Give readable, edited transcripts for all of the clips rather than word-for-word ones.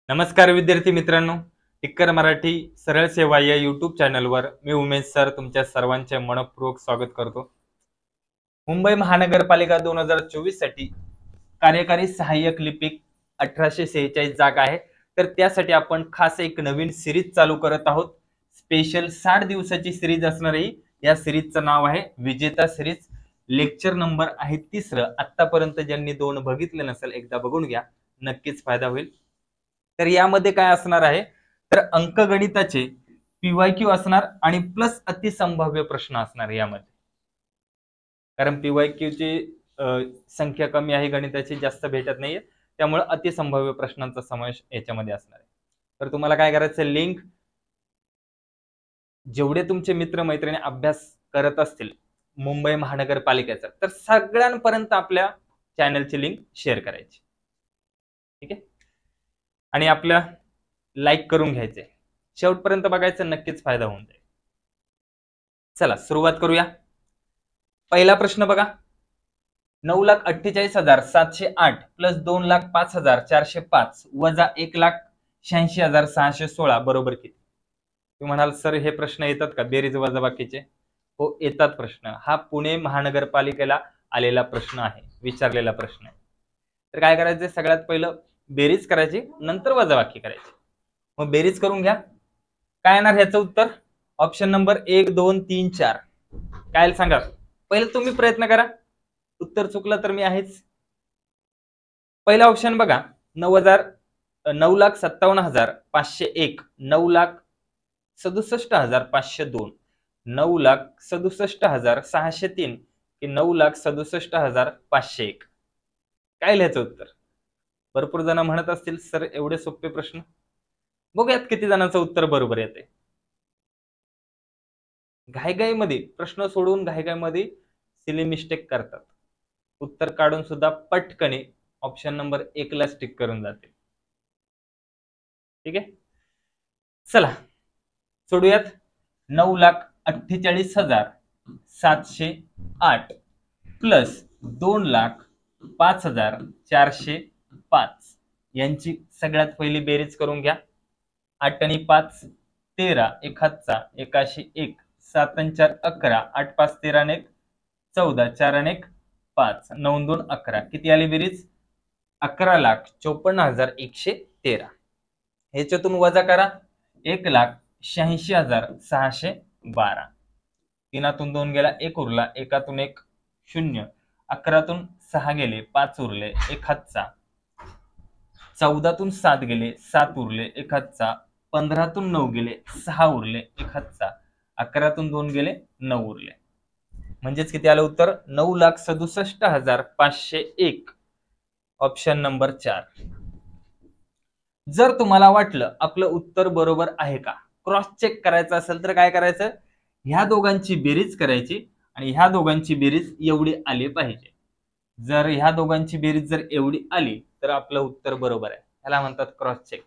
नमस्कार विद्यार्थी मित्रांनो, टिक्कर मराठी सरळ सेवा या यूट्यूब चॅनलवर मी उमेश सर तुमच्या सर्वांचे मनपूर्वक स्वागत करतो। मुंबई महानगरपालिका 2024 साठी कार्यकारी सहाय्यक लिपिक 1846 जागा आहे। तर त्यासाठी आपण खास एक नवीन सिरीज चालू करत आहोत। स्पेशल 60 दिवसाची सिरीज असणार आहे। या सिरीजचं नाव आहे विजेता सिरीज। लेक्चर नंबर आहे 3. आतापर्यंत ज्यांनी 2 बघितले नसेल एकदा बघून घ्या, नक्कीच फायदा होईल। तर यामध्ये काय असणार आहे, तर अंकगणिताचे पीवायक्यू असणार आणि प्लस अतिसंभाव्य प्रश्न असणार यामध्ये। कारण पीवायक्यू ची संख्या कमी आहे, गणिताची जास्त भेटत नाहीये, त्यामुळे अतिसंभाव्य प्रश्नांचा समावेश याच्यामध्ये असणार आहे। तर तुम्हाला काय करायचं, लिंक जेवढे तुमचे मित्र मैत्रिणी अभ्यास करत असतील मुंबई महानगरपालिकेचा, तर सगळ्यांपर्यंत आपल्या चॅनलची लिंक शेअर करायची, ठीक आहे। आणि आपल्या लाईक करून घ्यायचे, शेवटपर्यंत बघायचं, नक्कीच फायदा होऊन जाईल। चला सुरुवात करूया। पहिला प्रश्न बघा, 9,48,708 प्लस 2,05,405 वजा 1,86,616 बरोबर किती? तुम्ही म्हणाल सर हे प्रश्न येतात का बेरीज वजाबाकीचे? हो येतात प्रश्न। हा पुणे महानगरपालिकेला आलेला प्रश्न आहे, विचारलेला प्रश्न आहे। तर काय करायचं, सगळ्यात पहिलं बेरीज करायची, नंतर वजाबाकी करायची। मग बेरीज करून घ्या। काय येणार ह्याचं उत्तर? ऑप्शन नंबर 1 2 3 4 काय सांगा? पहिले तुम्ही प्रयत्न करा, उत्तर चुकलं तर मी आहेच। पहिला ऑप्शन बघा, 9,57,501 9,67,502 9,67,603 की 9,67,501 काय लिहायचं उत्तर? भरपूर जण म्हणत असतील सर एवढे सोपे प्रश्न, बघूयात किती जणांचं उत्तर बरोबर येते। घाईघाईमध्ये प्रश्न सोडवून घाईघाईमध्ये सिली मिस्टेक करतात, उत्तर काढून सुद्धा पटकने ऑप्शन नंबर 1 ला स्टिक करून जाते, ठीक आहे। चला सोडूयात। 9,48,708 प्लस 2,05,405 यांची सगळ्यात पहिली बेरीज करून घ्या। 8 आणि 5 13, 1 हातचा 1,81 7 आणि 4 11 8 5 13 आणि 1 14 4 आणि 1 5 9 2 11 किती आली बेरीज? 11,54,113। ह्याच्यातून वजा करा 1,86,612। 3तून 2 गेला 1 उरला, 1तून 1 0, 11तून 6 गेले 5 उरले 1 हातचा, 14तून 7 गेले 7 उरले 1 हातचा, 15तून 9 गेले 6 उरले 1 हातचा, 11तून 2 गेले 9 उरले। म्हणजेच किती आलं उत्तर? 9,67,501 ऑप्शन नंबर 4। जर तुम्हाला वाटलं आपलं उत्तर बरोबर आहे का, क्रॉस चेक करायचं असेल तर काय करायचं, ह्या दोघांची बेरीज करायची आणि ह्या दोघांची बेरीज एवढी आली पाहिजे। जर ह्या दोघांची बेरीज जर एवढी आली तर आपलं उत्तर बरोबर आहे, ह्याला म्हणतात क्रॉस चेक।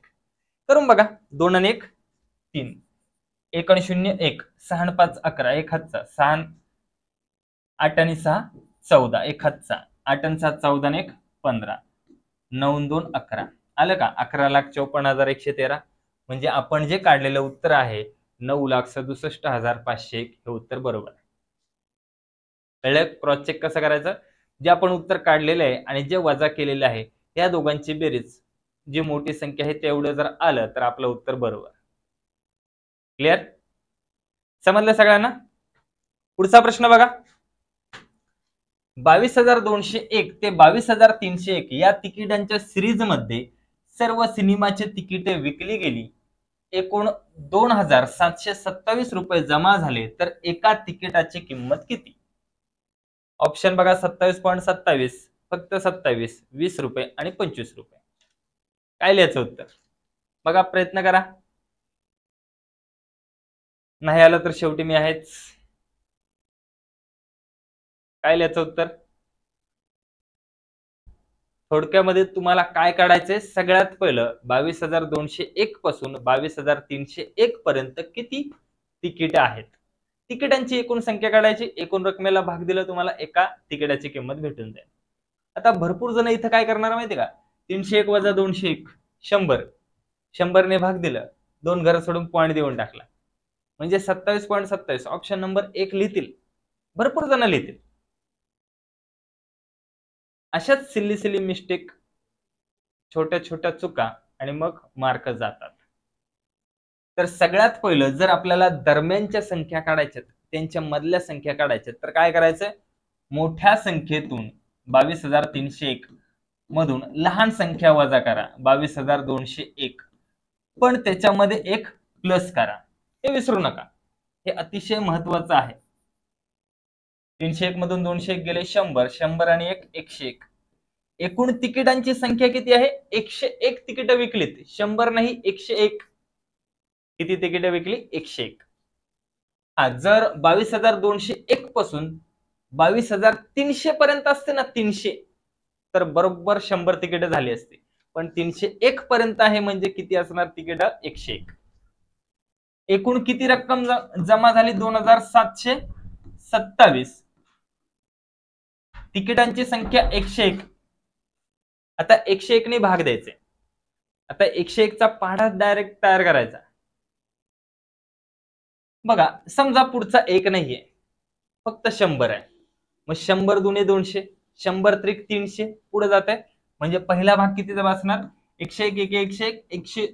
करून बघा, 2 आणि 1 3, 1 आणि 0 1, 6 आणि 5 11 1 हातचा, 6 8 आणि 6 14 1 हातचा, 8 आणि 7 14 आणि 1 15, 9 आणि 2 11 आलं का? 11,54,113। म्हणजे आपण जे काढलेलं उत्तर आहे 9,67,501 हे उत्तर बरोबर आहे। कळलं क्रॉस चेक कसं करायचं? जे आपण उत्तर काढलेलं आहे आणि जे वजा केलेलं आहे या दोघांची बेरीज, जी मोठी संख्या आहे तेवढं जर आलं तर आपलं उत्तर बरोबर। क्लिअर? समजलं सगळ्यांना? पुढचा प्रश्न बघा, 22,201 ते 22,301 या तिकिटांच्या सिरीज मध्ये सर्व सिनेमाची तिकिटे विकली गेली, एकूण 2,727 रुपये जमा झाले, तर एका तिकिटाची किंमत किती? ऑप्शन बघा, 27.27, फक्त 27, 20 रुपये आणि 25 रुपये। काय लिहायचं उत्तर? बघा प्रयत्न करा, नाही आलं तर शेवटी मी आहेच। काय लिहायचं उत्तर? थोडक्यामध्ये तुम्हाला काय काढायचंय, सगळ्यात पहिलं 22,201 पासून 22,301 पर्यंत किती तिकिटे आहेत, तिकिटांची एकूण संख्या काढायची, एकूण रकमेला भाग दिला तुम्हाला एका तिकिटाची किंमत भेटून जाईल। आता भरपूर जण इथं काय करणार माहिती का, 301 वजा 201 100, 100ने भाग दिलं, 2 घर सोडून पॉईंट देऊन टाकला, म्हणजे 27.27. ऑप्शन नंबर 1 लिहितील, भरपूर जण लिहितील. अशाच सिल्ली सिल्ली मिस्टेक, छोट्या छोट्या चुका, आणि मग मार्क जातात. तर सगळ्यात पहिलं जर आपल्याला दरम्यानच्या संख्या काढायच्यात, त्यांच्या मधल्या संख्या काढायच्यात, तर काय करायचं? मोठ्या संख्येतून 22,301 मधून लहान संख्या वजा करा, 22,201, पण त्याच्यामध्ये एक प्लस करा. हे विसरू नका, हे अतिशय महत्वाचं आहे. 301 मधून 201 गेले 100, 100 आणि 1 101. एकूण तिकिटांची संख्या किती आहे? 101 तिकीट विकलीत, 100 नाही 101. किती तिकीट विकली? 101. हा, जर 22,201 पासून 22,300 पर्यंत असते ना, 300, तर बरोबर 100 तिकीट झाली असते. पण 301 पर्यंत आहे म्हणजे किती असणार तिकीट? 101. एकूण किती रक्कम जमा झाली? 2,727. तिकिटांची संख्या 101. आता 101 ने भाग द्यायचे. आता 101 चा पाढा डायरेक्ट तयार करायचा. बघा, समजा पुढचा 1 नाहीये, फक्त 100 आहे. मग 100 दुने 200, 100 त्रिक 300, पुढे जात आहे. म्हणजे पहिला भाग कितीचा बसणार? 101 101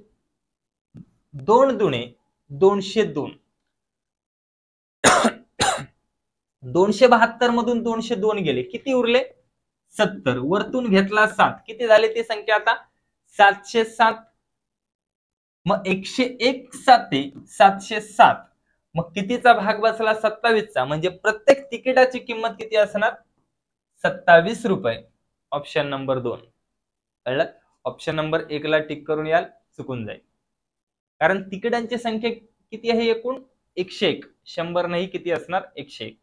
2 दुने 202. 272 मधून 202 गेले, किती उरले? 70. वरतून घेतला 7, किती झाले ती संख्या आता? 707. मग 101 7 707. मग कितीचा भाग बसला? 27चा. म्हणजे प्रत्येक तिकिटाची किंमत किती असणार? 27 रुपये. Option number 2. कळलं? ऑप्शन नंबर 1 ला टिक करून याल, चुकून जाईल. कारण तिकिटांची संख्या किती आहे एकूण? 101. 100 नाही, किती असणार? 101.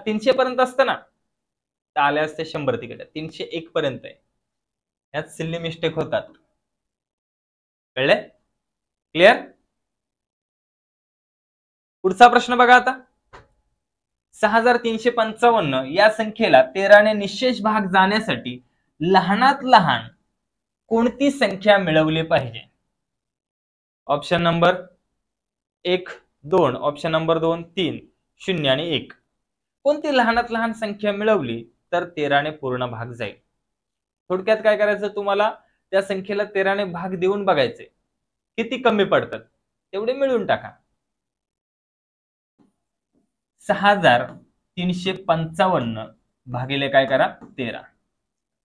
300 पर्यंत असतं ना, तर आले असते 100 तिकीट. 301 पर्यंत आहे. यात सिल्ली मिस्टेक होतात. कळले? क्लिअर? पुढचा प्रश्न बघा आता. 6,355 या संख्येला 13 ने निशेष भाग जाण्यासाठी लहानात लहान कोणती संख्या मिळवली पाहिजे? ऑप्शन नंबर 1 2, ऑप्शन नंबर 2 3, 0 आणि 1. कोणती लहानात लहान संख्या मिळवली तर 13 ने पूर्ण भाग जाईल? थोडक्यात काय करायचं, तुम्हाला त्या संख्येला 13 ने भाग देऊन बघायचे, किती कमी पडतात तेवढे मिळवून टाका. 6,355 भागिले काय करा? 13.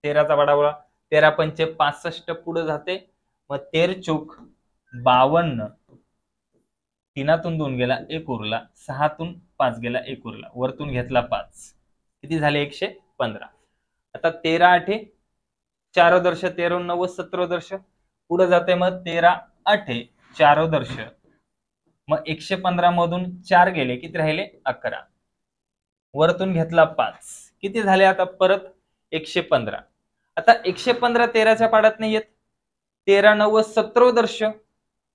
13चा बडावळा, 13 पंचे 65 पुढे जाते. मग 13 चोक 52. 3तून 2 गेला, 1 उरला. 6तून 5 गेला, 1 उरला. वरतून घेतला 5, किती झाले? 115. आता 13 8 4 दर्श, 13 9 17 दर्श, पुढे जाते. मग 13 8 4 दर्श. मग 115 मधून 4 गेले, किती राहिले? 11. वरतून घेतला 5, किती झाले आता परत? 115. आता 115 13च्या पाड्यात नाही येत. 13 9 17 दर्श.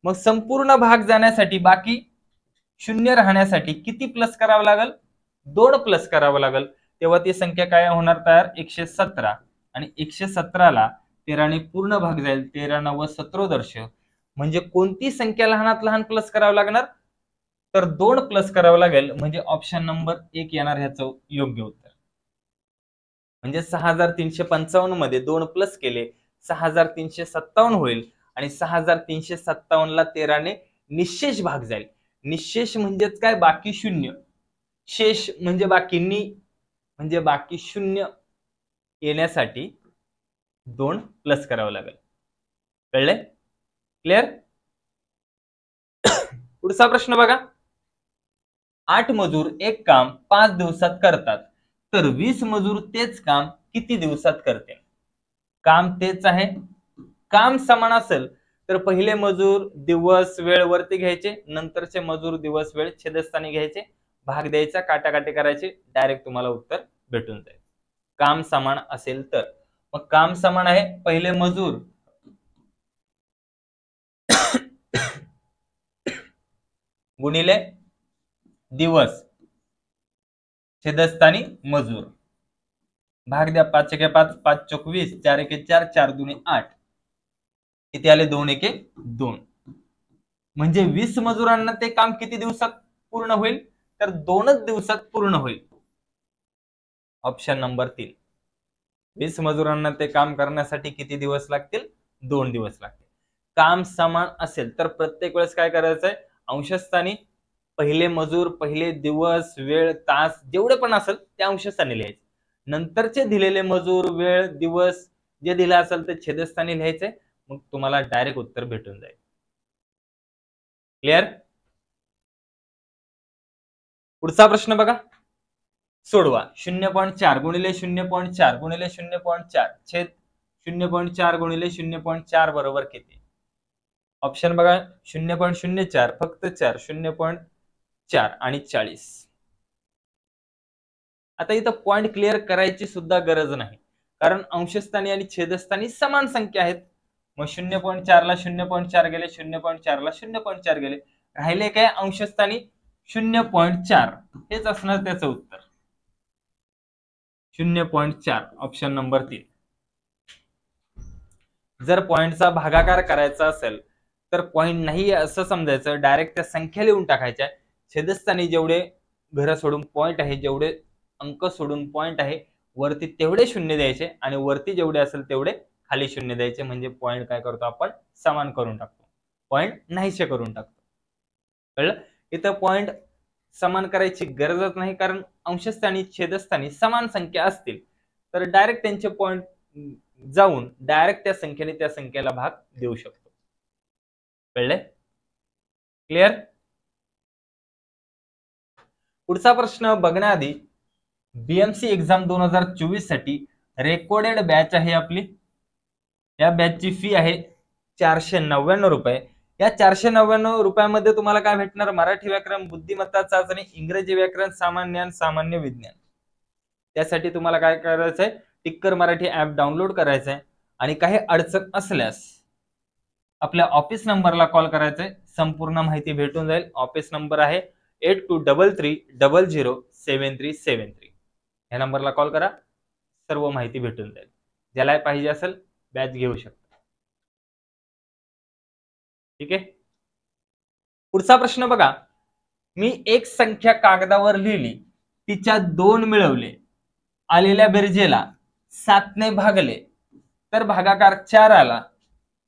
मग संपूर्ण भाग जाण्यासाठी, बाकी 0 राहण्यासाठी किती प्लस करावं लागेल? 2 प्लस करावं लागेल. तेव्हा ती संख्या काय होणार तयार? 117. आणि 117 ला 13 ने पूर्ण भाग जाईल. 13 9 17 दर्श. म्हणजे कोणती संख्या लहानात लहान प्लस करावं लागणार? तर 2 प्लस करावं लागेल. म्हणजे ऑप्शन नंबर 1 येणार ह्याचं योग्य उत्तर. म्हणजे 6,355 मध्ये 2 प्लस केले, 6,357 होईल. आणि 6,357 ला 13 ने निशेष भाग जाईल. निशेष म्हणजेच काय? बाकी 0. शेष म्हणजे बाकी, म्हणजे बाकी 0 येण्यासाठी 2 प्लस करावं लागेल. कळले? क्लिअर? पुढचा प्रश्न बघा. 8 मजूर एक काम 5 दिवसात करतात, तर 20 मजूर तेच काम किती दिवसात करतील? काम तेच आहे, काम समान असेल तर पहिले मजूर दिवस वेळ वरती घ्यायचे, नंतरचे मजूर दिवस वेळ छेदस्थानी घ्यायचे, भाग द्यायचा, काटाकाटी करायची, डायरेक्ट तुम्हाला उत्तर भेटून जाईल. काम समान असेल तर. मग काम समान आहे, पहिले मजूर गुणिले दिवस छेदस्थानी मजूर, भाग द्या. 5 1 5, 5 चोक 20, 4 1 4, 4 2 8. किती आले? 2 एके 2. म्हणजे 20 मजुरांना ते काम किती दिवसात पूर्ण होईल? तर 2च दिवसात पूर्ण होईल. Option number 3. 20 मजुरांना ते काम करण्यासाठी किती दिवस लागतील? 2 दिवस लागतील. काम समान असेल तर प्रत्येक वेळेस काय करायचंय? अंशस्थानी पहिले मजूर, पहिले दिवस, वेळ, तास जेवढे पण असेल ते अंशस्थानी लिहायचे. नंतरचे दिलेले मजूर, वेळ, दिवस जे दिलं असेल ते छेदस्थानी लिहायचे. मग तुम्हाला डायरेक्ट उत्तर भेटून जाईल. क्लिअर? पुढचा प्रश्न बघा, सोडवा. 0.4 गुणिले 0.4 गुणिले 0.4 छेद 0.4 गुणिले 0.4 बरोबर किती? ऑप्शन बघा, 0.04 फक्त 4, 0.4 आणि 40. आता इथं पॉइंट क्लिअर करायची सुद्धा गरज नाही, कारण अंशस्थानी आणि छेदस्थानी समान संख्या आहेत. मग 0.4 ला 0.4 गेले, 0.4 ला 0.4 गेले, राहिले काय? अंशस्थानी 0.4. हेच असणार त्याचं उत्तर. 0.4 ऑप्शन नंबर 3. जर पॉइंटचा भागाकार करायचा असेल तर पॉइंट नाही असं समजायचं, डायरेक्ट त्या संख्या लिहून टाकायच्या. छेदस्थानी जेवढे घर सोडून पॉइंट आहे, जेवढे अंक सोडून पॉइंट आहे, वरती तेवढे शून्य द्यायचे आणि वरती जेवढे असेल तेवढे खाली शून्य द्यायचे. म्हणजे पॉइंट काय करतो आपण? समान करून टाकतो, पॉइंट नाहीसे करून टाकतो. कळलं? इथं पॉइंट समान करायची गरजच नाही, कारण अंशस्थानी छेदस्थानी समान संख्या असतील तर डायरेक्ट त्यांचे पॉइंट जाऊन डायरेक्ट त्या संख्येने त्या संख्येला भाग देऊ शकतो. कळले? क्लिअर? पुढचा प्रश्न बघण्याआधी बीएमसी एक्झाम 2024 साठी रेकॉर्डेड बॅच आहे आपली. या बॅचची फी आहे 499 रुपये. या 499 रुपयामध्ये तुम्हाला काय भेटणार? मराठी व्याकरण, बुद्धिमत्ता चाचणी, इंग्रजी व्याकरण, सामान्य ज्ञान, सामान्य विज्ञान. त्यासाठी तुम्हाला काय करायचंय? टिक्कर मराठी ऍप डाउनलोड करायचंय आणि काही अडचण असल्यास आपल्या ऑफिस नंबरला कॉल करायचा आहे, संपूर्ण माहिती भेटून जाईल. ऑफिस नंबर आहे 8233007373. या नंबरला कॉल करा, सर्व माहिती भेटून जाईल. ज्याला पाहिजे असेल बॅच घेऊ शकता. ठीक आहे? पुढचा प्रश्न बघा, मी एक संख्या कागदावर लिहिली, तिच्या 2 मिळवले, आलेल्या बेरजेला 7 ने भागले तर भागाकार 4 आला,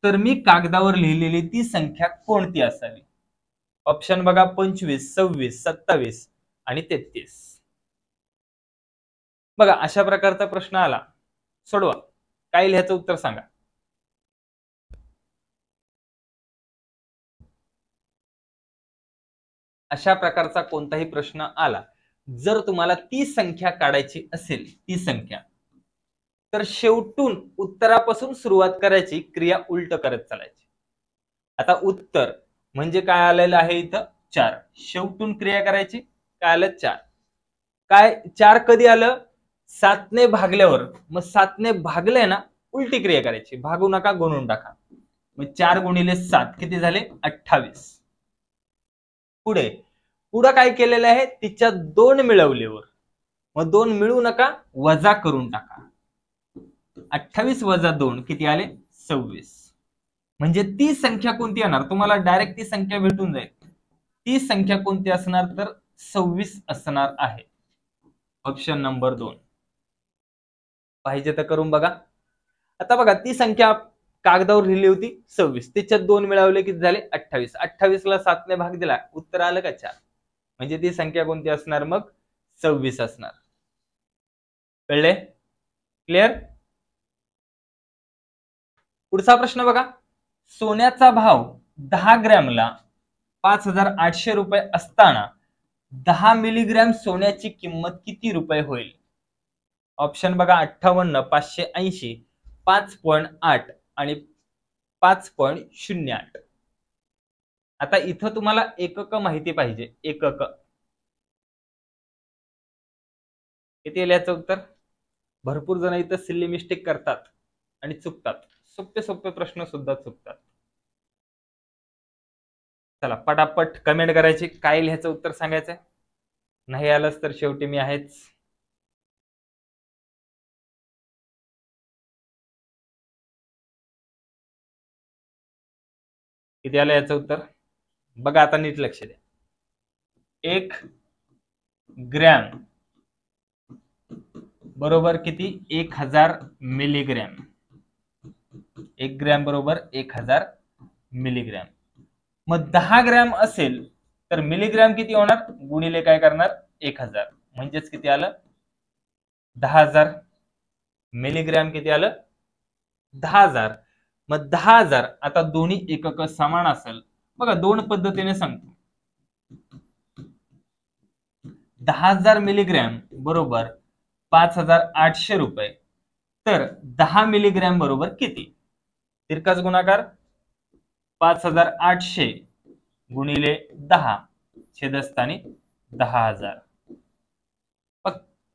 तर मी कागदावर लिहिलेली ती संख्या कोणती असावी? ऑप्शन बघा, 25, 26, 27 आणि 33. बघा, अशा प्रकारचा प्रश्न आला, सोडवा. काय लिहायचं उत्तर सांगा. अशा प्रकारचा कोणताही प्रश्न आला, जर तुम्हाला ती संख्या काढायची असेल, ती संख्या, तर शेवटून उत्तरापासून सुरुवात करायची, क्रिया उलट करत चालायची. आता उत्तर म्हणजे काय आलेलं आहे इथं? 4. शेवटून क्रिया करायची, काय आलं? 4. काय 4 कधी आलं? 7 ने भागल्यावर. मग 7 ने भागले ना, उलटी क्रिया करायची, भागू नका, गुणून टाका. मग 4 गुणिले 7 किती झाले? 28. पुढे पुढे काय केलेलं आहे? तिच्या 2 मिळवल्यावर, मग 2 मिळू नका, वजा करून टाका. 28 वजा 2 किती आले? 26. म्हणजे ती संख्या कोणती येणार? तुम्हाला डायरेक्ट ती संख्या भेटून जाईल. ती संख्या कोणती असणार? तर 26 असणार आहे. Option number 2. पाहिजे तर करून बघा. आता बघा, ती संख्या कागदावर लिहिली होती 26, तिच्यात 2 मिळवले किती झाले? 28. 28 ला 7 ने भाग दिला, उत्तर आलं का? 4. म्हणजे ती संख्या कोणती असणार? मग 26 असणार. कळले? क्लिअर? पुढचा प्रश्न बघा, सोन्याचा भाव 10 ग्रॅमला 5,800 रुपये असताना 10 मिलीग्रॅम सोन्याची किंमत किती रुपये होईल? ऑप्शन बघा, 58, 580, 5.8 आणि 5.08. आता इथं तुम्हाला एकक माहिती पाहिजे. एकक किती येईल याचं उत्तर? भरपूर जण इथं सिल्ली मिस्टेक करतात आणि चुकतात. सोपे सोपे प्रश्न सुद्धा चुकतात. चला पटापट कमेंट करायची, काय लिहायचं उत्तर सांगायचंय. नाही आलंच तर शेवटी मी आहेच. किती आलं याचं उत्तर? बघा आता नीट लक्ष द्या. 1 ग्रॅम बरोबर किती? 1000 मिलीग्रॅम. 1 ग्रॅम बरोबर 1000 मिलीग्रॅम. मग 10 ग्रॅम असेल तर मिलीग्रॅम किती होणार? गुणिले काय करणार? 1000. म्हणजेच किती आलं? 10,000. मिलीग्रॅम किती आलं? 10,000. मग 10,000 आता दोन्ही एकक समान असेल. बघा दोन पद्धतीने सांगतो. 10,000 मिलीग्रॅम बरोबर 5,800 रुपये. तर 10 मिलीग्रॅम बरोबर किती? तिरकाच गुणाकार 5,800 गुणिले 10 छेदस्थानी 10,000.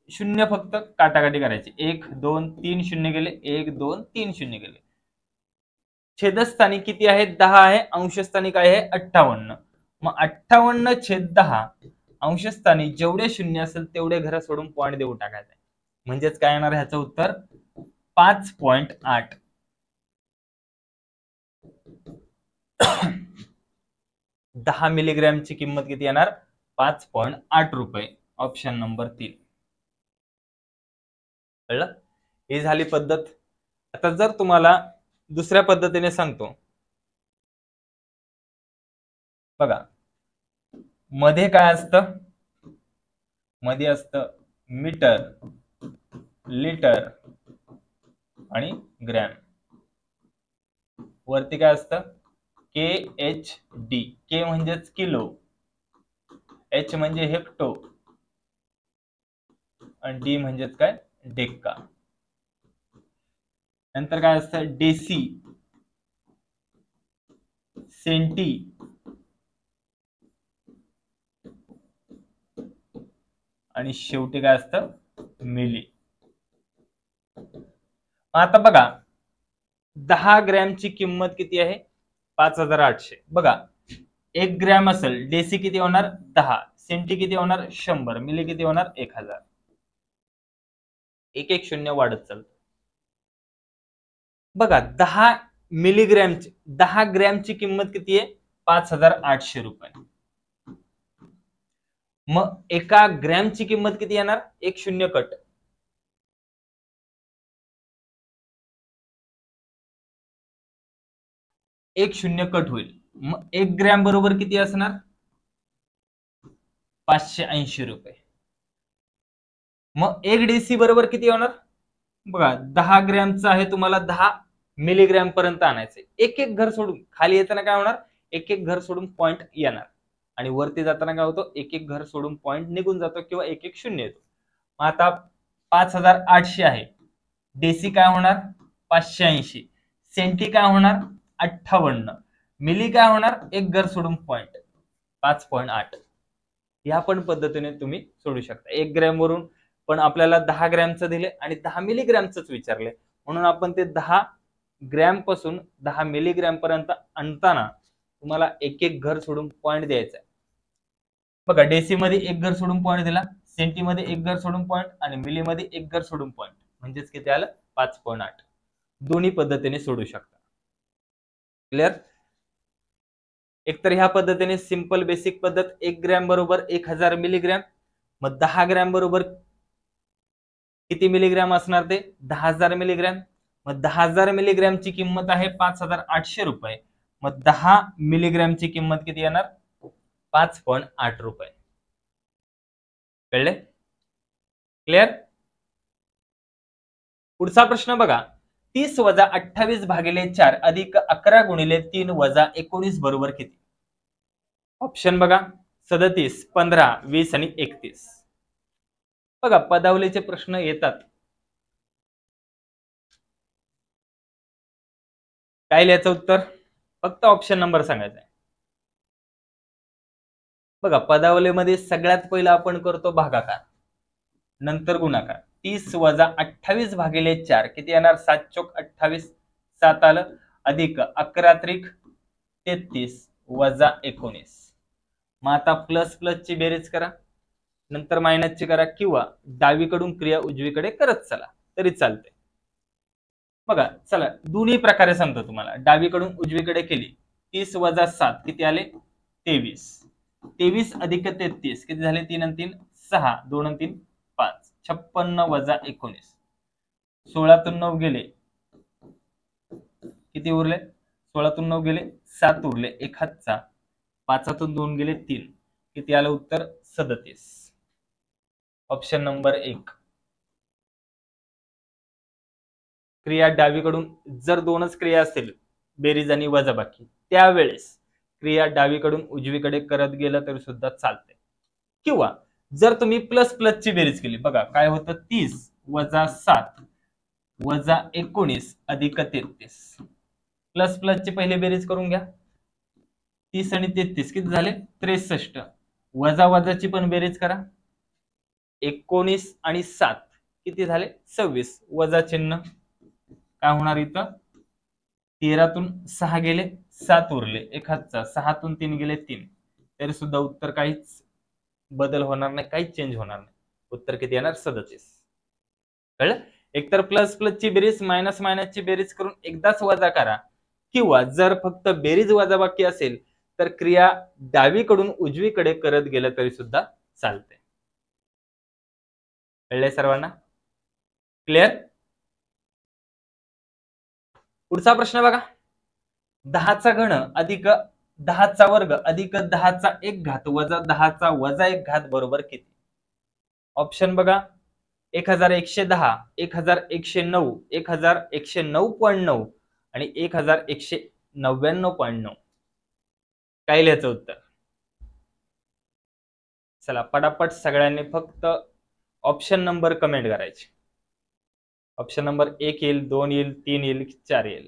शून्य फक्त काटाकाटी करायची. 1 2 3 शून्य गेले. 1 2 3 शून्य गेले. छेदस्थानी किती आहे? 10 आहे. अंशस्थानी काय आहे? 58. मग 58/10 अंशस्थानी जेवढे शून्य असेल तेवढे घर सोडून पॉईंट देऊन टाकायचे. म्हणजेच काय येणार ह्याचं उत्तर? 5.8. 10 मिलीग्रॅमची किंमत किती येणार? 5.8 रुपये. Option number 3. कळलं? ही झाली पद्धत. आता जर तुम्हाला दुसऱ्या पद्धतीने सांगतो. बघा मध्ये काय असतं? मध्ये असतं मीटर, लिटर आणि ग्रॅम. वरती काय असतं? KHD. के म्हणजेच किलो, एच म्हणजे हेक्टो आणि डी म्हणजेच काय? डेक्का. नंतर काय असतं? डेसी, सेंटी आणि शेवटी काय असतं? मिली. आता बघा 10 ग्रॅमची किंमत किती आहे? 5,800. बघा 1 ग्रॅम असेल, डेसी किती होणार? 10, सेंटी किती होणार? 100, मिली किती होणार? 1000. एक एक शून्य वाढत चालतं. बघा 10 मिलीग्रॅमची 10 ग्रॅमची किंमत किती आहे? 5,800 रुपये. मग एका ग्रॅमची किंमत किती येणार? एक शून्य कट. एक शून्य कट होईल. मग 1 ग्रॅम बरोबर किती असणार? 580 रुपये. मग 1 डेसी बरोबर किती होणार? बघा 10 ग्रॅमचं आहे, तुम्हाला 10 मिलीग्रॅम पर्यंत आणायचंय. एक एक घर सोडून खाली येताना काय होणार? एक एक घर सोडून पॉइंट येणार आणि वरती जाताना काय होतं? एक एक घर सोडून पॉइंट निघून जातो किंवा एक एक शून्य येतो. आता 5,800 आहे. डेसी काय होणार? 580. सेंटी काय होणार? 58. मिली काय होणार? एक घर सोडून पॉइंट 5.8. या पण पद्धतीने तुम्ही सोडू शकता. 1 ग्रॅम वरून पण आपल्याला 10 ग्रॅमचं दिले आणि 10 मिलीग्रॅमचंच विचारले, म्हणून आपण ते 10 ग्रॅम पासून 10 मिलीग्रॅम पर्यंत आणताना तुम्हाला एक एक घर सोडून पॉइंट द्यायचा आहे. बघा डेसी मध्ये एक घर सोडून पॉइंट दिला, सेंटी मध्ये एक घर सोडून पॉइंट आणि मिली मध्ये एक घर सोडून पॉइंट. म्हणजेच किती आलं? 5.8. दोन्ही पद्धतीने सोडू शकता. क्लिअर? एकतर ह्या पद्धतीने सिंपल बेसिक पद्धत 1 ग्रॅम बरोबर 1000 मिलीग्रॅम. मग 10 ग्रॅम बरोबर किती मिलीग्रॅम असणार? ते 10,000 मिलीग्रॅम. मग 10,000 मिलीग्रॅमची किंमत आहे 5,800 रुपये. मग 10 मिलीग्रॅमची किंमत किती येणार? 5.8 रुपये. कळले? क्लिअर? पुढचा प्रश्न बघा. 30 वजा 28 भागिले 4 अधिक 11 गुणिले 3 वजा 19 बरोबर किती? ऑप्शन बघा 37, 15, 20 आणि 31. बघा पदावलीचे प्रश्न येतात. काय लिहायचं उत्तर? फक्त ऑप्शन नंबर सांगायचा आहे. बघा पदावलीमध्ये सगळ्यात पहिला आपण करतो भागाकार, नंतर गुणाकार. 30 वजा 28 भागिले 4 किती येणार? 7 चोक 28, 7 आलं, अधिक 11 त्रिक 33 वजा 19. मग आता प्लस प्लस ची बेरीज करा, नंतर मायनसची करा किंवा डावीकडून क्रिया उजवीकडे करत चला तरी चालते. बघा चला दोन्ही प्रकारे सांगतो तुम्हाला. डावीकडून उजवीकडे केली 30 वजा 7 किती आले 23. 23 अधिक 33 किती झाले 3 आणि 3 6 2 आणि 3 5. 56 वजा 19. 16तून 9 गेले किती उरले 16तून 9 गेले 7 उरले. 1 हातचा 5तून 2 गेले 3 किती आलं उत्तर 37. Option number 1. क्रिया डावीकडून जर दोनच क्रिया असतील बेरीज आणि वजाबाकी त्यावेळेस क्रिया डावीकडून उजवीकडे करत गेलं तरी सुद्धा चालते. किंवा जर तुम्ही प्लस प्लस ची बेरीज केली बघा काय होतं 30 वजा 7 वजा 19 अधिक 33. प्लस प्लस ची पहिली बेरीज करून घ्या. 30 आणि 33 किती झाले 63. वजा वजाची पण बेरीज करा. 19 आणि 7 किती झाले 26. वजा चिन्ह काय होणार इथं 13तून 6 गेले 7 उरले. 1 हातचा 6तून 3 गेले 3 तरी सुद्धा उत्तर काहीच बदल होणार नाही, काहीच चेंज होणार नाही. उत्तर किती येणार 37. कळलं. एकतर प्लस प्लस ची बेरीज मायनस मायनस ची बेरीज करून एकदाच वजा करा किंवा जर फक्त बेरीज वजाबाकी असेल तर क्रिया डावीकडून उजवीकडे करत गेलं तरी सुद्धा चालते. कळले सर्वांना. क्लिअर. पुढचा प्रश्न बघा. 10चा घन अधिक 10चा वर्ग अधिक 10चा 1 घात वजा 10चा वजा 1 घात बरोबर किती. ऑप्शन बघा 1110 1109 1109.9 आणि 1199.9. काय लिहायचं उत्तर. चला पटापट सगळ्यांनी फक्त ऑप्शन नंबर कमेंट करायचे. ऑप्शन नंबर 1 येईल 2 येईल 3 येईल 4 येईल.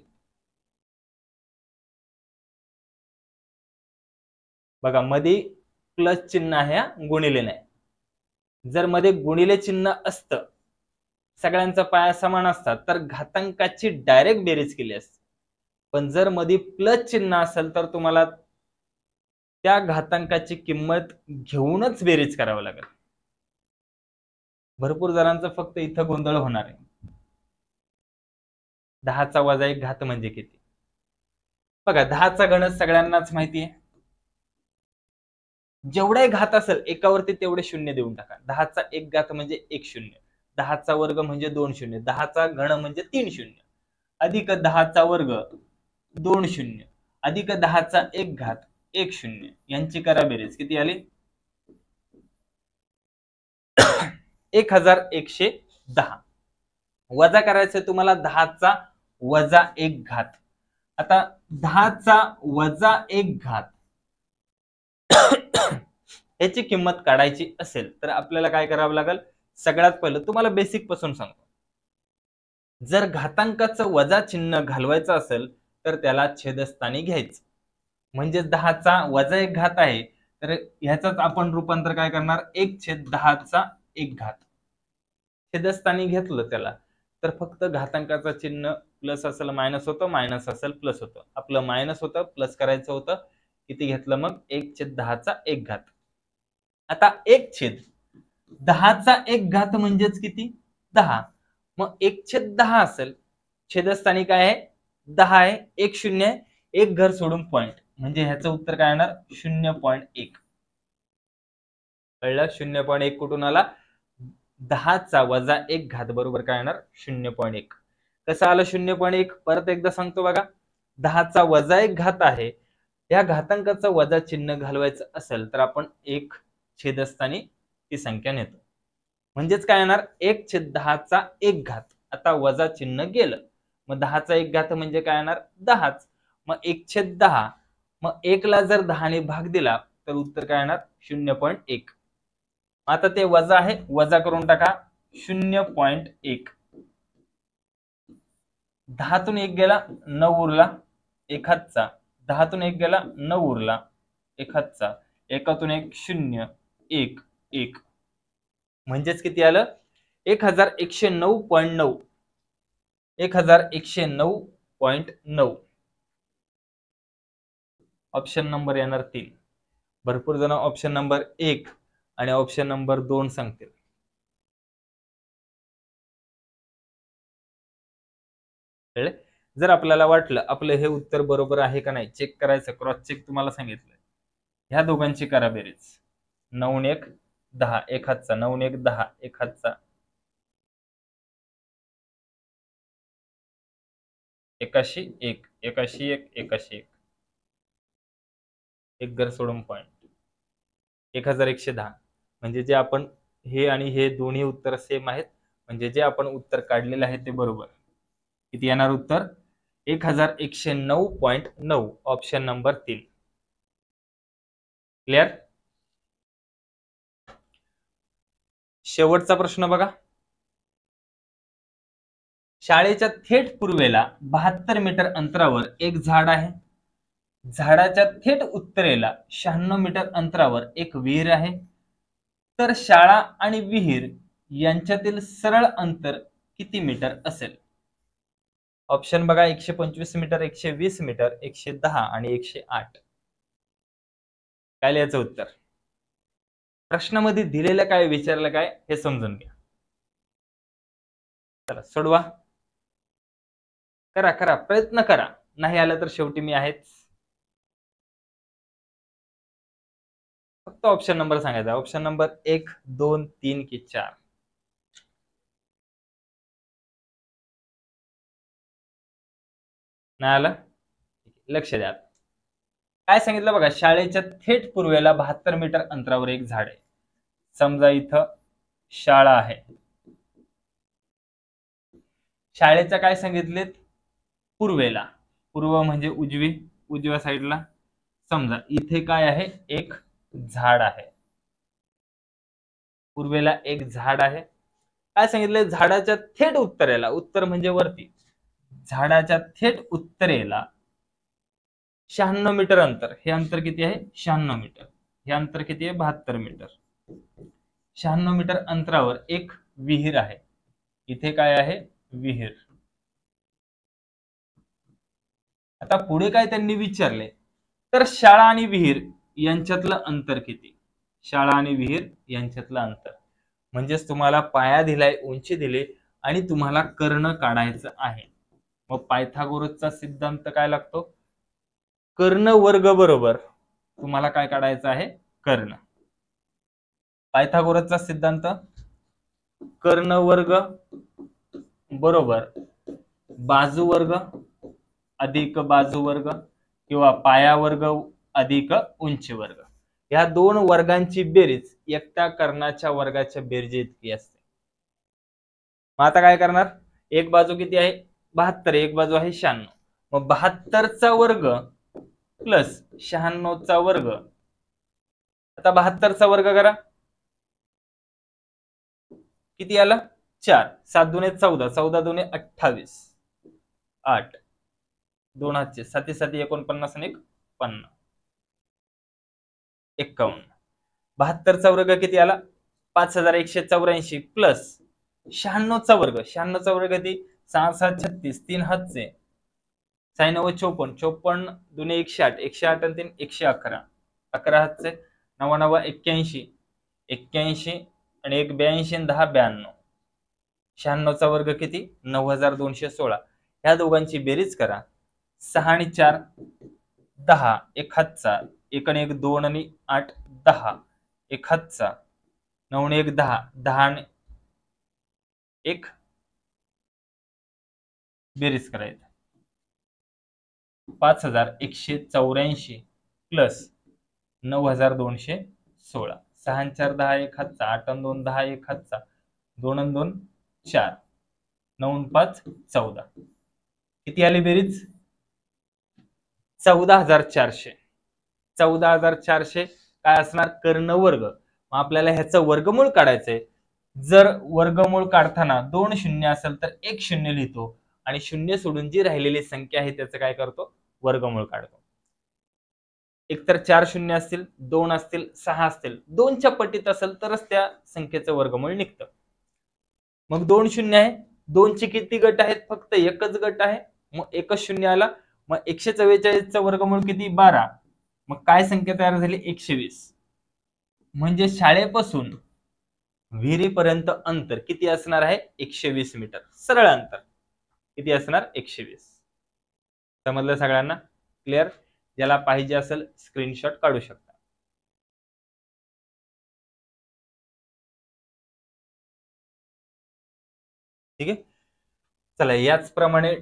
बघा मध्ये प्लस चिन्ह आहे गुणिले नाही. जर मध्ये गुणिले चिन्ह असतं सगळ्यांचा पाया समान असतात तर घातांकाची डायरेक्ट बेरीज केली असते. पण जर मध्ये प्लस चिन्ह असेल तर तुम्हाला त्या घातांकाची किंमत घेऊनच बेरीज करावं लागेल. भरपूर जणांचं फक्त इथं गोंधळ होणार आहे. 10चा वजा 1 घात म्हणजे किती. बघा 10चा घन सगळ्यांनाच माहिती आहे. जेवढे घात असेल एकावरती तेवढे शून्य देऊन टाका. 10चा 1 घात म्हणजे 1 शून्य. 10चा वर्ग म्हणजे 2 शून्य. 10चा घन म्हणजे 3 शून्य. अधिक 10चा वर्ग 2 शून्य. अधिक 10चा 1 घात 1 शून्य. यांची करा बेरीज किती आली 1110. वजा करायचं तुम्हाला 10चा वजा 1 घात. आता 10चा वजा 1 घात याची किंमत काढायची असेल तर आपल्याला काय करावं लागेल. सगळ्यात पहिलं तुम्हाला बेसिक पासून सांगतो. जर घातांकाचं वजा चिन्ह घालवायचं असेल तर त्याला छेदस्थानी घ्यायचं. म्हणजे 10चा वजा 1 घात आहे तर ह्याचाच आपण रूपांतर काय करणार 1/10चा 1 घात. छेदस्थानी घेतलं त्याला तर फक्त घातांकाचं चिन्ह प्लस असेल मायनस होतं, मायनस असेल प्लस होतं. आपलं मायनस होतं प्लस करायचं होतं. किती घेतलं मग 1/10चा 1 घात. आता 1/10चा 1 घात म्हणजेच किती 10. मग 1/10 असेल छेदस्थानी काय आहे 10 आहे. 1 शून्य आहे. 1 घर सोडून पॉइंट म्हणजे ह्याचं उत्तर काय येणार 0.1. कळलं. 0.1 कुठून आला 10चा वजा 1 घात बरोबर काय येणार 0.1. कसं आलं 0.1 परत एकदा सांगतो बघा. 10चा वजा 1 घात आहे. या घातांकाचं वजा चिन्ह घालवायचं असेल तर आपण 1 छेदस्थानी ती संख्या नेतो. म्हणजेच काय येणार 1/10चा 1 घात. आता वजा चिन्ह गेलं मग 10चा 1 घात म्हणजे काय येणार 10च. मग 1/10 मग 1 ला जर 10 ने भाग दिला तर उत्तर काय येणार 0.1. आता ते वजा आहे वजा करून टाका 0.1. 10तून 1 गेला 9 उरला. 1 हातचा 10तून 1 गेला 9 उरला. 1 हातचा 1तून 1 0 1 1 म्हणजेच किती आलं 1109.9. 1109.9. ऑप्शन नंबर येणार 3. भरपूर जण ऑप्शन नंबर 1 आणि ऑप्शन नंबर 2 सांगतील. जर आपल्याला वाटलं आपलं हे उत्तर बरोबर आहे का नाही चेक करायचं, क्रॉस चेक तुम्हाला सांगितलं, ह्या दोघांची करा बेरीज. 9 1 10 एक हातचा, 9 1 10 एक हातचा, 81 1 81 1 81 1, एक घर सोडून पॉईंट, 1110. म्हणजे जे आपण हे आणि हे दोन्ही उत्तर सेम आहेत, म्हणजे जे आपण उत्तर काढलेलं आहे ते बरोबर. किती येणार उत्तर? 1109.9, ऑप्शन नंबर 3. क्लिअर? शेवटचा प्रश्न बघा. शाळेच्या थेट पूर्वेला 72 मीटर अंतरावर एक झाड आहे. झाडाच्या थेट उत्तरेला 96 मीटर अंतरावर एक विहीर आहे. तर शाळा आणि विहीर यांच्यातील सरळ अंतर किती मीटर असेल? ऑप्शन बघा, 125 मीटर, 120 मीटर, 110 आणि 108. काय लिहायचं उत्तर? प्रश्नामध्ये दिलेलं काय, विचारलं काय हे समजून घ्या. चला सोडवा, करा करा, प्रयत्न करा. नाही आलं तर शेवटी मी आहेच. फक्त ऑप्शन नंबर सांगायचा. ऑप्शन नंबर 1 2 3 की 4? नाही आलं? लक्ष द्या. काय सांगितलं बघा, शाळेच्या थेट पूर्वेला 72 मीटर अंतरावर एक झाड आहे. समजा इथं शाळा आहे. शाळेच्या काय सांगितलेत? पूर्वेला. पूर्व म्हणजे उजव्या साईडला. समजा इथे काय आहे? एक झाड आहे. पूर्वेला एक झाड आहे. काय सांगितले? झाडाच्या थेट उत्तरेला, उत्तर म्हणजे वरती, झाडाच्या थेट उत्तरेला 96 मीटर अंतर. हे अंतर किती आहे? 96 मीटर. हे अंतर किती आहे? 72 मीटर. 96 मीटर अंतरावर एक विहीर आहे. इथे काय आहे? विहीर. आता पुढे काय त्यांनी विचारले, तर शाळा आणि विहीर यांच्यातलं अंतर किती? शाळा आणि विहीर यांच्यातलं अंतर म्हणजेच तुम्हाला पाया दिलाय, उंची दिली आणि तुम्हाला कर्ण काढायचं आहे. मग पायथागोरसचा सिद्धांत काय लागतो? कर्ण वर्ग बरोबर तुम्हाला काय काढायचं आहे? कर्ण. पायथागोरसचा सिद्धांत कर्ण वर्ग बरोबर बाजू वर्ग अधिक बाजू वर्ग किंवा पाया वर्ग अधिक उंची वर्ग, या दोन वर्गांची बेरीज एकट्या कर्णाच्या वर्गाच्या बेरजे इतकी असते. मग आता काय करणार? एक बाजू किती आहे? 72, एक बाजू आहे 96. मग 72चा वर्ग प्लस 96चा वर्ग. आता 72चा वर्ग करा, किती आला? 4. 7 दुने 14, 14 दुने 28, 8, 2 हातचे 7 7 49 आणि 1 50, 51. 72चा वर्ग किती आला? 5184 प्लस 96चा वर्ग. 96चा वर्ग किती? 6 7 36, 3 हातचे 6 9 54, 54 दुने 108, 108 आणि 3 111, 11 हातचे 9 9 81, 81 आणि 1 82 आणि 10 92. 96चा वर्ग किती? 9216. ह्या दोघांची बेरीज करा. 6 आणि 4 10, एक हातचा, 1 आणि 1 2 आणि 8 10, एक हातचा, 9 आणि 1 10, 10 आणि 1 बेरीज करायचं. 5184 प्लस 9216. 6 आणि 4 10, एक हातचा, 8 आणि 2 10, एक हातचा, 2 आणि 2 4, 9 आणि 5 14. किती आली बेरीज? 14400. 14400 काय असणार? कर्ण वर्ग. मग आपल्याला ह्याचं वर्गमूळ काढायचंय. जर वर्गमूळ काढताना 2 शून्य असेल तर 1 शून्य लिहितो आणि शून्य सोडून जी राहिलेली संख्या आहे त्याचं काय करतो? वर्गमूळ काढतो. एक तर 4 शून्य असतील, 2 असतील, 6 असतील, 2च्या पटीत असेल तरच त्या संख्येचं वर्गमूळ निघतं. मग 2 शून्य आहे, 2चे किती गट आहेत? फक्त एकच गट आहे, मग एकच शून्य आला. मग 144चं वर्गमूळ किती? 12. मग काय संख्या तयार झाली? 120. म्हणजे शाळेपासून विहिरीपर्यंत अंतर किती असणार आहे? 120 मीटर. सरळ अंतर किती असणार? 120. समजलं सगळ्यांना? क्लिअर? ज्याला पाहिजे असेल स्क्रीनशॉट काढू शकता. ठीक आहे. चला, याचप्रमाणे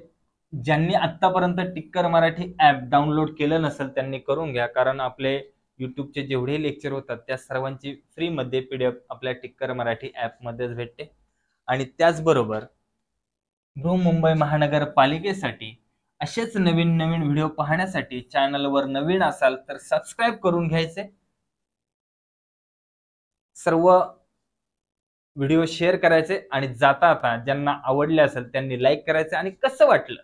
ज्यांनी आतापर्यंत टिक्कर मराठी ऍप डाउनलोड केलं नसेल त्यांनी करून घ्या, कारण आपले युट्यूबचे जेवढे लेक्चर होतात त्या सर्वांची फ्री मध्ये पीडीएफ आपल्या टिक्कर मराठी ऍप मध्येच भेटते. आणि त्याचबरोबर बृहन्मुंबई महानगरपालिकेसाठी असेच नवीन नवीन व्हिडिओ पाहण्यासाठी चॅनलवर नवीन असाल तर सबस्क्राईब करून घ्यायचे. सर्व व्हिडिओ शेअर करायचे आणि जाता आता ज्यांना आवडले असेल त्यांनी लाईक करायचे आणि कसं वाटलं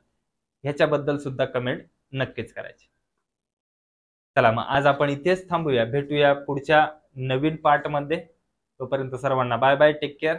ह्याच्याबद्दल सुद्धा कमेंट नक्कीच करायचे. चला मग आज आपण इथेच थांबूया. भेटूया पुढच्या नवीन पार्ट मध्ये. तोपर्यंत सर्वांना बाय बाय, टेक केअर.